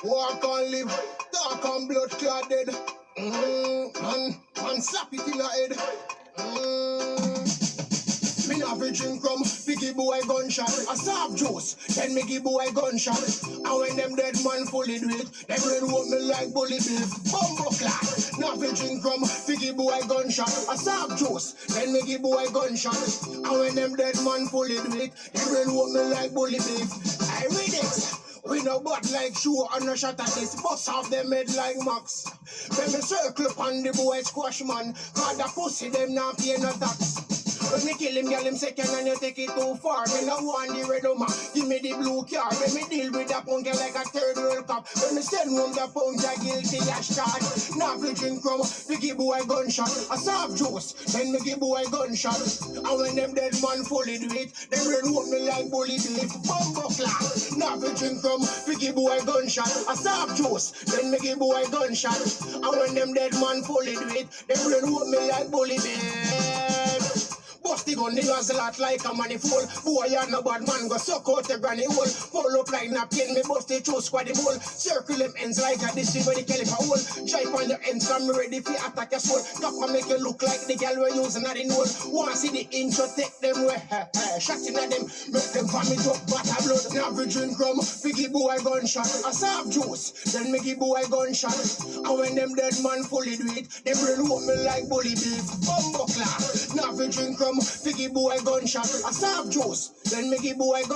Walk and live, talk and blood clotted. Man, slap it in the head. Me not fi drink rum, fi give boy gunshot. I soft juice, then me give boy gunshot. And when them dead man fully do it, them run walk me like bully beef. Bumbo clock. Not fi drink rum, fi give boy gunshot. I soft juice, then me give boy gunshot. And when them dead man fully do it, them run walk me like bully beef. I read it. We no butt like shoe and no shot at this. Bust off them head like Max. When me circle upon the boy squash man. Cause the pussy them not pay no tax. When me kill him, girl, him second and you take it too far. Me no want the red man, give me the blue car. When me deal with the punk like a third world cup. When me send home the punk, I guilty as charged. Now fi drink rum, fi give boy gunshot. A soft juice, then me give boy gunshot. And when them dead man fully do it, them run up me like bully beef. Bumbo clock. Now fi drink rum, fi give boy gunshot. A soft juice, then me give boy gunshot. And when them dead man fully do it, them run up me like bully beef. Bust the gun, the a lot like a manifold. Boy, you're no bad man, go suck out the granny hole. Pull up like napkin, me bust the two squad the mole. Circle them ends like a this where the caliper hole. Drive on your ends, come ready for attack your soul. Top and make you look like the girl we're using at the nose. Wanna see the intro, take them where shotting at them, make them vomit up butter blood. Now we drink rum, we give boy gunshot. A soft juice, then me give boy gunshot. And when them dead man fully do it, them run up me like bully beef. Bumbo clock. Now we drink rum, fi give boy gunshot. A soft juice, then me give boy gunshot.